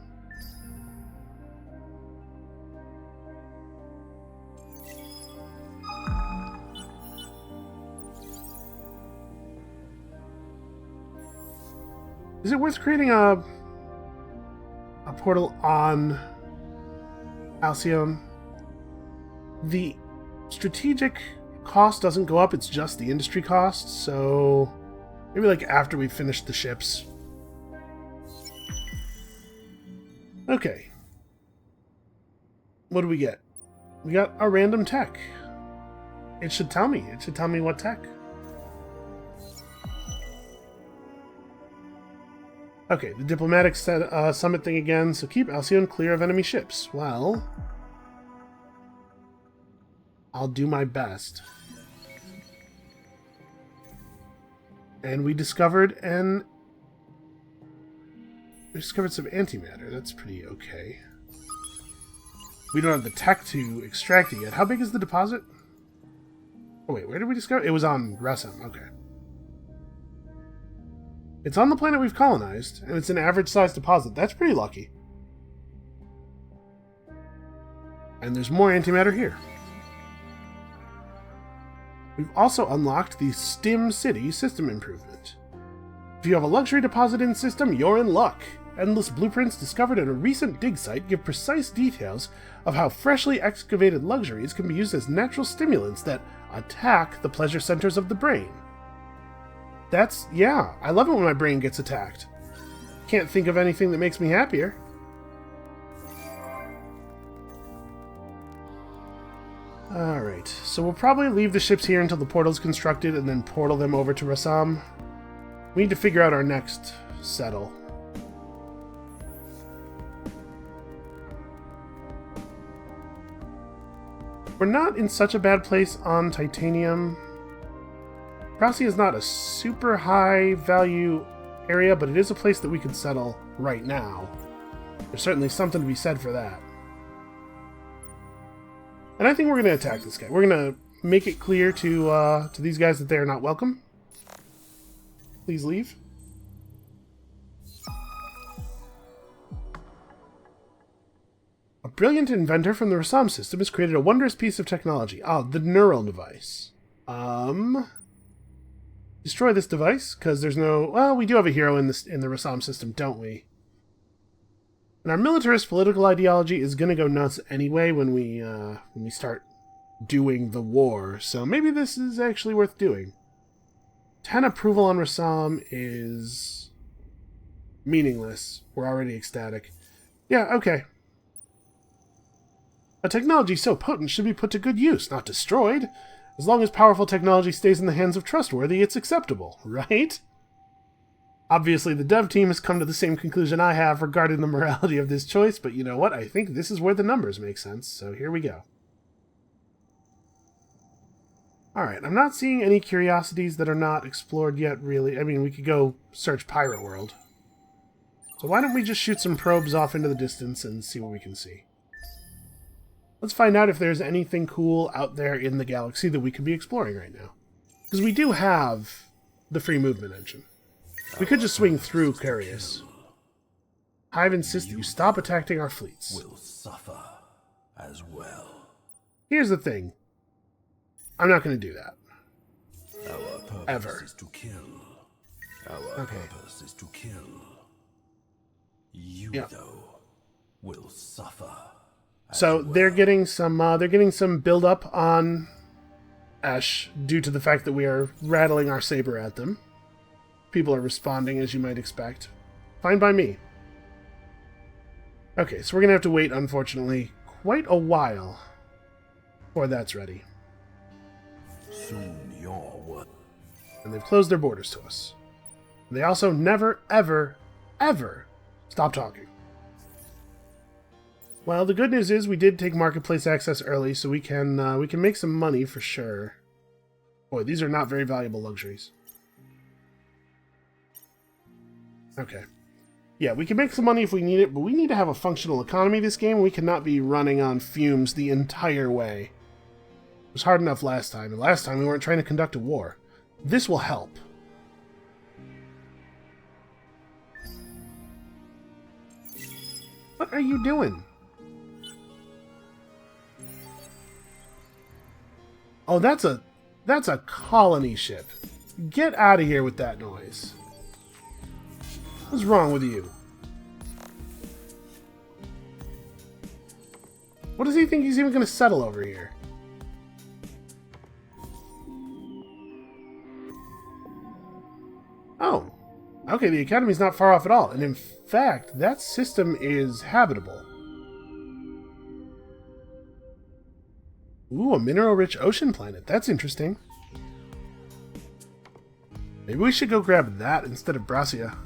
Is it worth creating a portal on Alcyon? The strategic cost doesn't go up, it's just the industry cost, so maybe like after we finish the ships. Okay. What do we get? We got a random tech. It should tell me. It should tell me what tech. Okay, the diplomatic summit thing again, so keep Alcyon clear of enemy ships. Well, I'll do my best. And we discovered some antimatter. That's pretty okay. We don't have the tech to extract it yet. How big is the deposit? Oh wait, where did we discover? It was on Resum. Okay. It's on the planet we've colonized, and it's an average-sized deposit. That's pretty lucky. And there's more antimatter here. We've also unlocked the Stim City system improvement. If you have a luxury deposit in system, you're in luck. Endless blueprints discovered at a recent dig site give precise details of how freshly excavated luxuries can be used as natural stimulants that attack the pleasure centers of the brain. Yeah, I love it when my brain gets attacked. Can't think of anything that makes me happier. Alright, so we'll probably leave the ships here until the portal's constructed and then portal them over to Rassam. We need to figure out our next settle. We're not in such a bad place on titanium. Krasi is not a super high value area, but it is a place that we could settle right now. There's certainly something to be said for that. And I think we're going to attack this guy. We're going to make it clear to these guys that they are not welcome. Please leave. A brilliant inventor from the Rassam system has created a wondrous piece of technology. Ah, the neural device. Destroy this device, because there's no... Well, we do have a hero in the Rassam system, don't we? And our militarist political ideology is going to go nuts anyway when we start doing the war, so maybe this is actually worth doing. 10 approval on Rassam is meaningless. We're already ecstatic. Yeah, okay. A technology so potent should be put to good use, not destroyed. As long as powerful technology stays in the hands of trustworthy, it's acceptable, right? Obviously, the dev team has come to the same conclusion I have regarding the morality of this choice, but you know what? I think this is where the numbers make sense, so here we go. Alright, I'm not seeing any curiosities that are not explored yet, really. I mean, we could go search Pirate World. So why don't we just shoot some probes off into the distance and see what we can see? Let's find out if there's anything cool out there in the galaxy that we could be exploring right now. Because we do have the free movement engine. We could just swing through Curious. Hive insists that you stop attacking our fleets. Will suffer as well. Here's the thing. I'm not going to do that. Our purpose Ever. is to kill. Our purpose is to kill. You, though, will suffer. So they're getting some build up on Esh due to the fact that we are rattling our saber at them. People are responding, as you might expect. Fine by me. Okay, so we're going to have to wait, unfortunately, quite a while before that's ready. Soon your work. And they've closed their borders to us. And they also never, ever, ever stop talking. Well, the good news is we did take marketplace access early, so we can make some money for sure. Boy, these are not very valuable luxuries. Okay. Yeah, we can make some money if we need it, but we need to have a functional economy this game. We cannot be running on fumes the entire way. was hard enough last time, and last time we weren't trying to conduct a war. This will help. What are you doing? Oh, that's a colony ship. Get out of here with that noise. What's wrong with you? What does he think he's even going to settle over here? Oh. Okay, the Academy's not far off at all. And in fact, that system is habitable. Ooh, a mineral-rich ocean planet. That's interesting. Maybe we should go grab that instead of Bracia.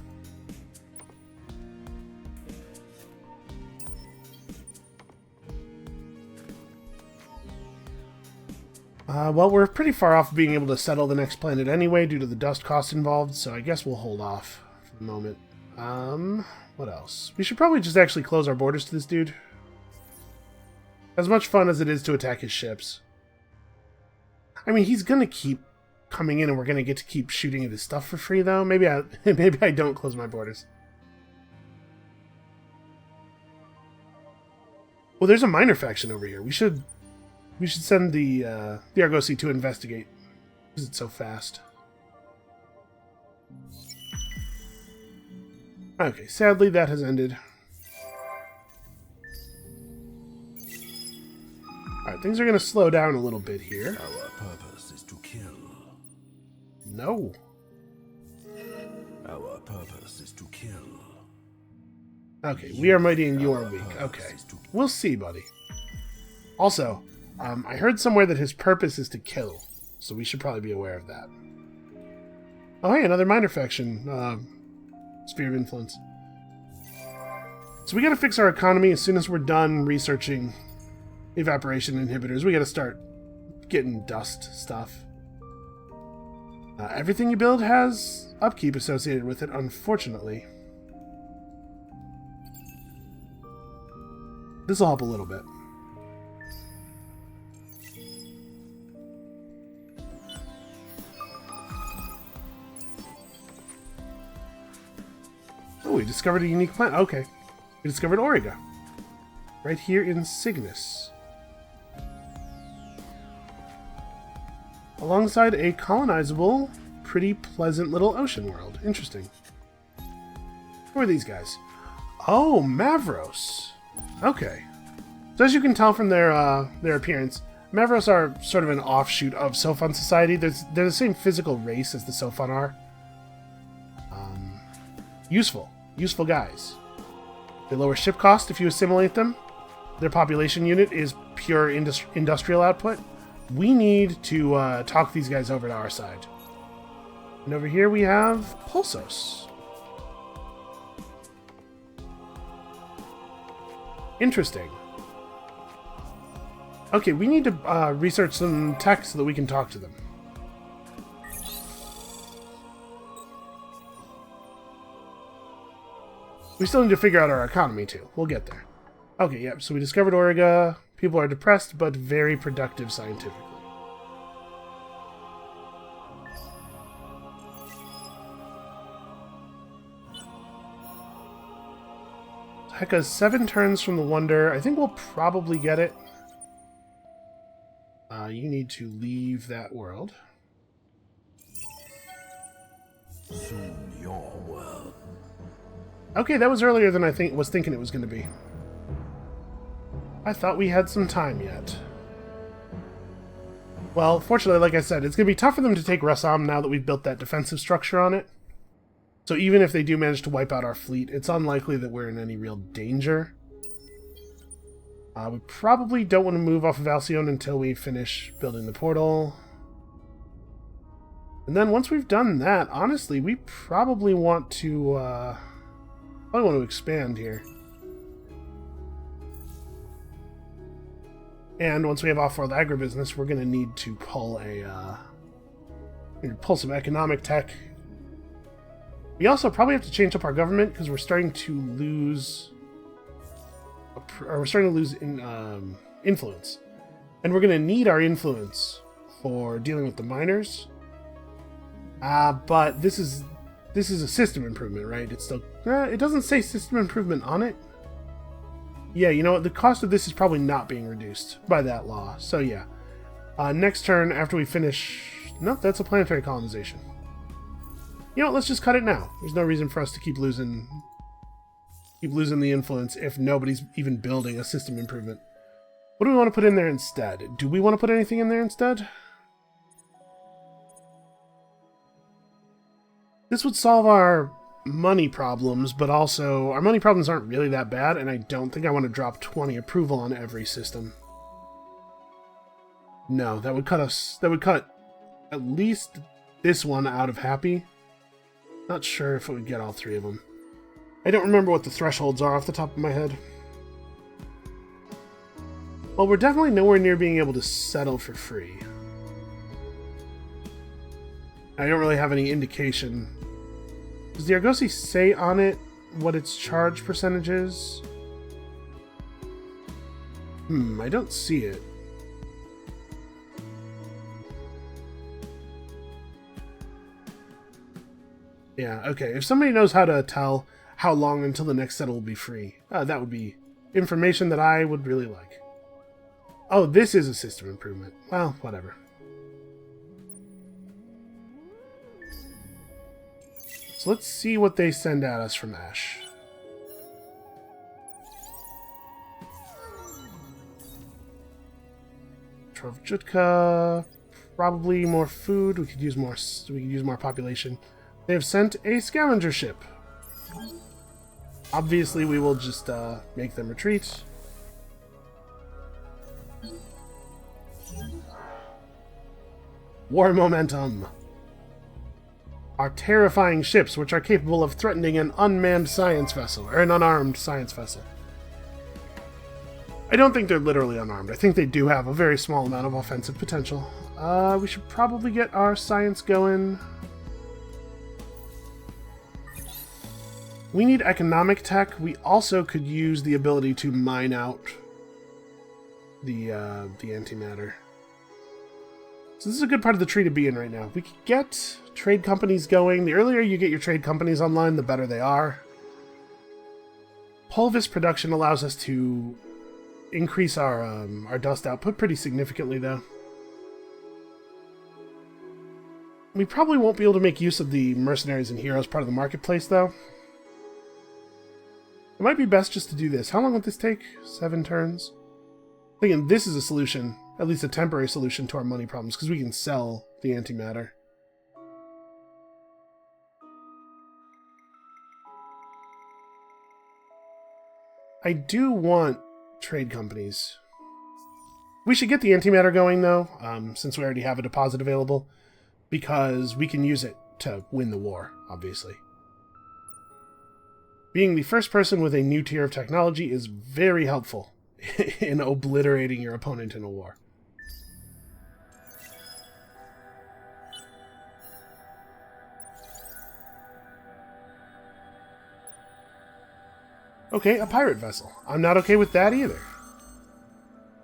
Well, we're pretty far off being able to settle the next planet anyway due to the dust costs involved, so I guess we'll hold off for the moment. What else? We should probably just actually close our borders to this dude. As much fun as it is to attack his ships. I mean, he's gonna keep coming in and we're gonna get to keep shooting at his stuff for free, though. Maybe I don't close my borders. Well, there's a minor faction over here. We should send the Argosy to investigate, because it's so fast. Okay, sadly that has ended. Alright, things are going to slow down a little bit here. Our purpose is to kill. No. Our purpose is to kill. Okay, we are mighty and you are weak. Okay, we'll see, buddy. Also, I heard somewhere that his purpose is to kill, so we should probably be aware of that. Oh, hey, another minor faction. Sphere of Influence. So we gotta fix our economy as soon as we're done researching evaporation inhibitors. We gotta start getting dust stuff. Everything you build has upkeep associated with it, unfortunately. This'll help a little bit. Oh, we discovered a unique planet. Okay. We discovered Auriga. Right here in Cygnus. Alongside a colonizable, pretty pleasant little ocean world. Interesting. Who are these guys? Oh, Mavros. Okay. So as you can tell from their appearance, Mavros are sort of an offshoot of Sophon Society. They're the same physical race as the Sophon are. Useful guys. They lower ship cost if you assimilate them. Their population unit is pure industrial output. We need to talk these guys over to our side. And over here we have Pulsos. Interesting. Okay, we need to research some tech so that we can talk to them. We still need to figure out our economy, too. We'll get there. Okay, yeah, so we discovered Auriga. People are depressed, but very productive scientifically. Hecka's 7 turns from the Wonder. I think we'll probably get it. You need to leave that world. Soon your world. Okay, that was earlier than I was thinking it was going to be. I thought we had some time yet. Well, fortunately, like I said, it's going to be tough for them to take Rassam now that we've built that defensive structure on it. So even if they do manage to wipe out our fleet, it's unlikely that we're in any real danger. We probably don't want to move off of Alcyone until we finish building the portal. And then once we've done that, honestly, we probably want to expand here. And once we have off-world agribusiness, we're going to need to pull some economic tech. We also probably have to change up our government because we're starting to lose influence. And we're going to need our influence for dealing with the miners. But this is a system improvement, right? It's still... it doesn't say system improvement on it. Yeah, you know what? The cost of this is probably not being reduced by that law. So yeah. Next turn, after we finish... Nope, that's a planetary colonization. You know what? Let's just cut it now. There's no reason for us to keep losing the influence if nobody's even building a system improvement. What do we want to put in there instead? Do we want to put anything in there instead? This would solve our money problems, but also our money problems aren't really that bad, and I don't think I want to drop 20 approval on every system. No, that would cut at least this one out of happy. Not sure if it would get all three of them. I don't remember what the thresholds are off the top of my head. Well, we're definitely nowhere near being able to settle for free. I don't really have any indication. Does the Argosy say on it what its charge percentage is? I don't see it. Yeah, okay. If somebody knows how to tell how long until the next settle will be free, that would be information that I would really like. Oh, this is a system improvement. Well, whatever. So let's see what they send at us from Ash. Trove Jutka, probably more food. We could use more population. They have sent a scavenger ship. Obviously, we will just make them retreat. War momentum. Our terrifying ships, which are capable of threatening an unmanned science vessel, or an unarmed science vessel. I don't think they're literally unarmed. I think they do have a very small amount of offensive potential. We should probably get our science going. We need economic tech. We also could use the ability to mine out the antimatter. So this is a good part of the tree to be in right now. We could get trade companies going. The earlier you get your trade companies online, the better they are. Pulvis production allows us to increase our dust output pretty significantly, though. We probably won't be able to make use of the mercenaries and heroes part of the marketplace, though. It might be best just to do this. How long would this take? 7 turns? I'm thinking this is a solution, at least a temporary solution to our money problems, because we can sell the antimatter. I do want trade companies. We should get the antimatter going, though, since we already have a deposit available, because we can use it to win the war, obviously. Being the first person with a new tier of technology is very helpful in obliterating your opponent in a war. Okay, a pirate vessel. I'm not okay with that either.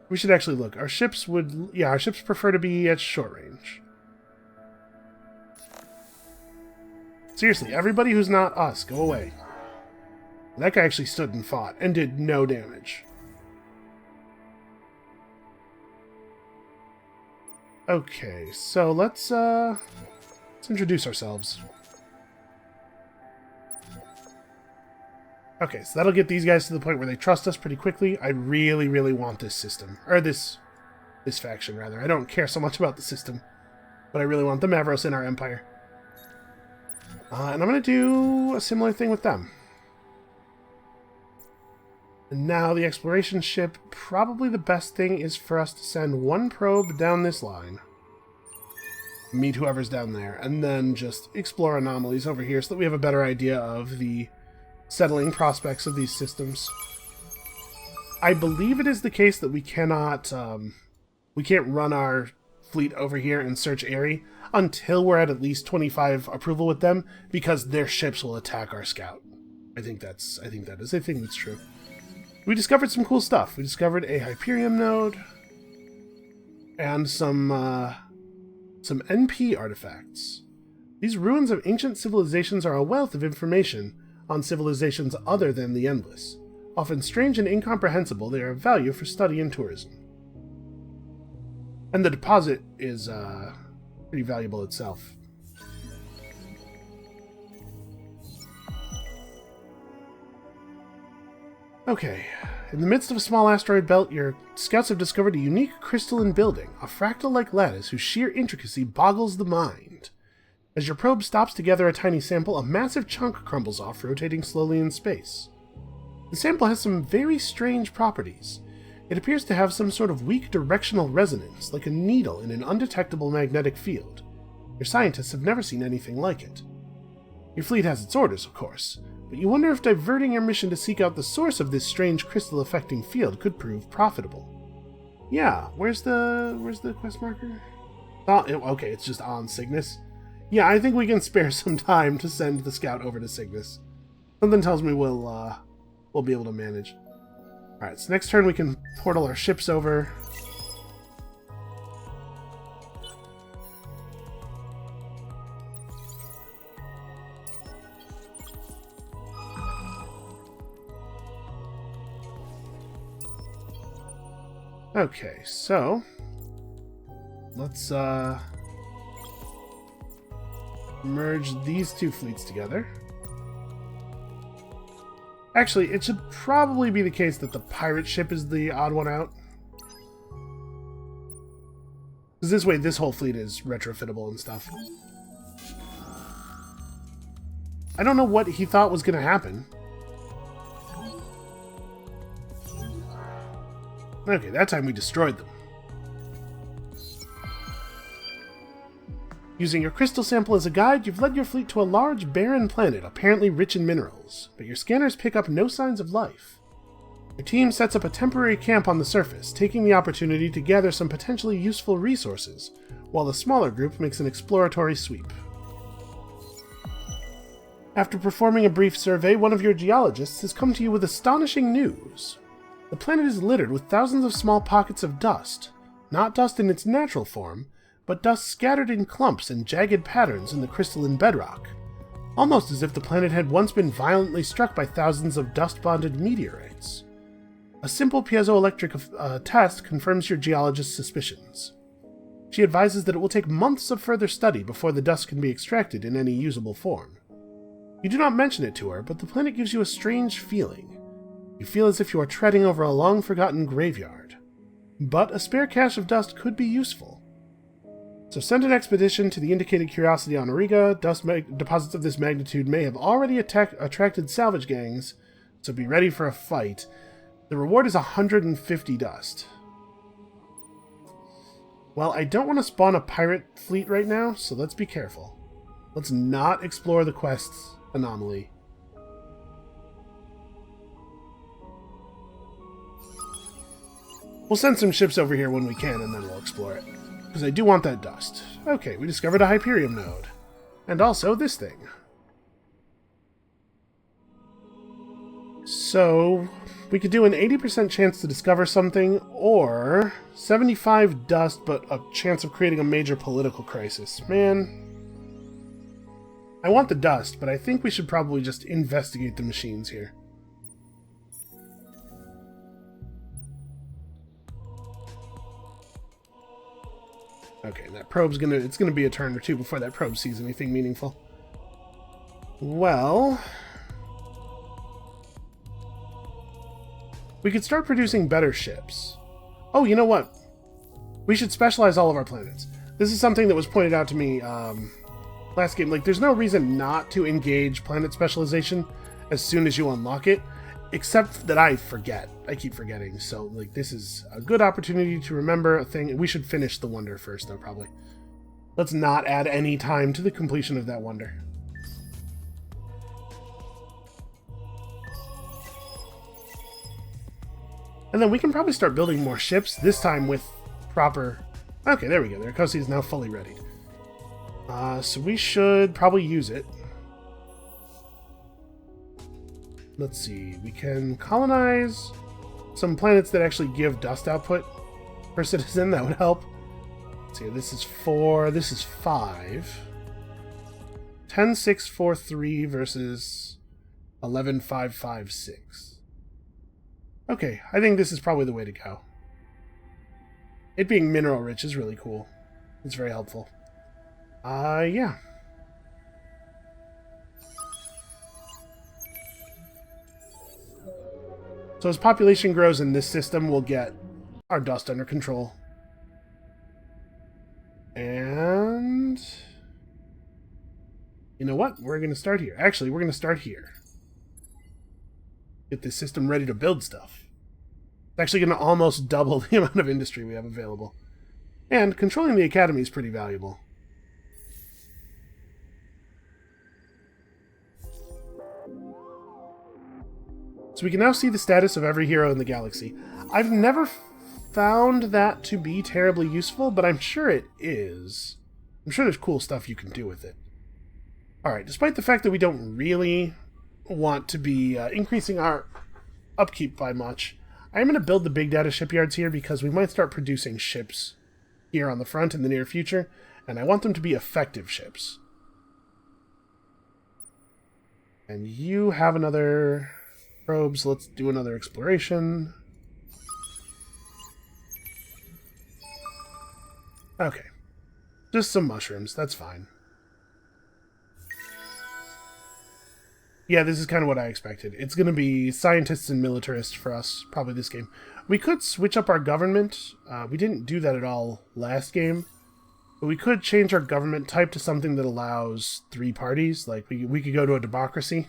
We should actually look. Our ships would... Yeah, our ships prefer to be at short range. Seriously, everybody who's not us, go away. That guy actually stood and fought and did no damage. Okay, so let's introduce ourselves. Okay, so that'll get these guys to the point where they trust us pretty quickly. I really, really want this system. Or this faction, rather. I don't care so much about the system, but I really want the Mavros in our empire. And I'm going to do a similar thing with them. And now the exploration ship, probably the best thing is for us to send one probe down this line. Meet whoever's down there, and then just explore anomalies over here so that we have a better idea of the settling prospects of these systems. I believe it is the case that we can't run our fleet over here and search Aerie until we're at least 25 approval with them, because their ships will attack our scout. I think that's true. We discovered some cool stuff. We discovered a Hyperium node. and some NP artifacts. These ruins of ancient civilizations are a wealth of information on civilizations other than the Endless. Often strange and incomprehensible, they are of value for study and tourism. And the deposit is pretty valuable itself. Okay, in the midst of a small asteroid belt, your scouts have discovered a unique crystalline building, a fractal-like lattice whose sheer intricacy boggles the mind. As your probe stops to gather a tiny sample, a massive chunk crumbles off, rotating slowly in space. The sample has some very strange properties. It appears to have some sort of weak directional resonance, like a needle in an undetectable magnetic field. Your scientists have never seen anything like it. Your fleet has its orders, of course, but you wonder if diverting your mission to seek out the source of this strange crystal-affecting field could prove profitable. Yeah, where's the quest marker? Oh, okay, it's just on Cygnus. Yeah, I think we can spare some time to send the scout over to Cygnus. Something tells me we'll be able to manage. Alright, so next turn we can portal our ships over. Okay, so let's merge these two fleets together. Actually, it should probably be the case that the pirate ship is the odd one out. Because this way, this whole fleet is retrofittable and stuff. I don't know what he thought was going to happen. Okay, that time we destroyed them. Using your crystal sample as a guide, you've led your fleet to a large, barren planet, apparently rich in minerals, but your scanners pick up no signs of life. Your team sets up a temporary camp on the surface, taking the opportunity to gather some potentially useful resources, while the smaller group makes an exploratory sweep. After performing a brief survey, one of your geologists has come to you with astonishing news. The planet is littered with thousands of small pockets of dust, not dust in its natural form, but dust scattered in clumps and jagged patterns in the crystalline bedrock, almost as if the planet had once been violently struck by thousands of dust-bonded meteorites. A simple piezoelectric test confirms your geologist's suspicions. She advises that it will take months of further study before the dust can be extracted in any usable form. You do not mention it to her, but the planet gives you a strange feeling. You feel as if you are treading over a long-forgotten graveyard. But a spare cache of dust could be useful. So send an expedition to the indicated curiosity on Auriga. Deposits of this magnitude may have already attracted salvage gangs, so be ready for a fight. The reward is 150 dust. Well, I don't want to spawn a pirate fleet right now, so let's be careful. Let's not explore the quest's anomaly. We'll send some ships over here when we can, and then we'll explore it. Because I do want that dust. Okay, we discovered a Hyperium node. And also this thing. So, we could do an 80% chance to discover something, or 75 dust, but a chance of creating a major political crisis. Man, I want the dust, but I think we should probably just investigate the machines here. Okay, that probe's it's gonna be a turn or two before that probe sees anything meaningful. Well, we could start producing better ships. Oh, you know what? We should specialize all of our planets. This is something that was pointed out to me last game. Like, there's no reason not to engage planet specialization as soon as you unlock it, except that I forget. I keep forgetting. So, like, this is a good opportunity to remember a thing. We should finish the wonder first, though, probably. Let's not add any time to the completion of that wonder. And then we can probably start building more ships, this time with proper... Okay, there we go. The Arcosi is now fully ready. So we should probably use it. Let's see. We can colonize some planets that actually give dust output per citizen. That would help. Let's see, this is 4, this is 5. 10, 6, 4, 3 versus 11, 5, 5, 6. Okay, I think this is probably the way to go. It being mineral rich is really cool. It's very helpful. Yeah. So as population grows in this system, we'll get our dust under control. And you know what? We're going to start here. Actually, we're going to start here. Get this system ready to build stuff. It's actually going to almost double the amount of industry we have available. And controlling the academy is pretty valuable. So we can now see the status of every hero in the galaxy. I've never found that to be terribly useful, but I'm sure it is. I'm sure there's cool stuff you can do with it. Alright, despite the fact that we don't really want to be increasing our upkeep by much, I'm going to build the big data shipyards here because we might start producing ships here on the front in the near future, and I want them to be effective ships. And you have another probes. Let's do another exploration. Okay. Just some mushrooms. That's fine. Yeah, this is kind of what I expected. It's going to be scientists and militarists for us, probably this game. We could switch up our government. We didn't do that at all last game. But we could change our government type to something that allows 3 parties. Like, we could go to a democracy.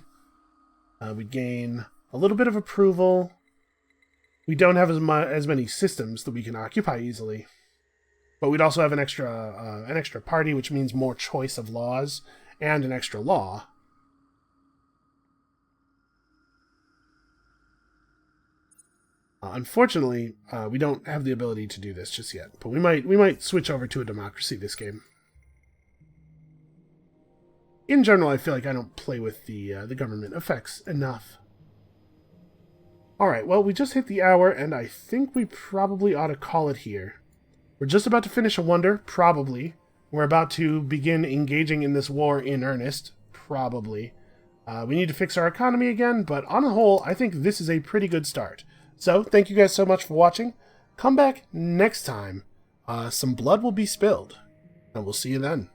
We'd gain a little bit of approval. We don't have as many systems that we can occupy easily. But we'd also have an extra party, which means more choice of laws and an extra law. Unfortunately, we don't have the ability to do this just yet, but we might switch over to a democracy this game. In general, I feel like I don't play with the government effects enough. Alright, well, we just hit the hour, and I think we probably ought to call it here. We're just about to finish a wonder, probably. We're about to begin engaging in this war in earnest, probably. We need to fix our economy again, but on the whole, I think this is a pretty good start. So, thank you guys so much for watching. Come back next time. Some blood will be spilled, and we'll see you then.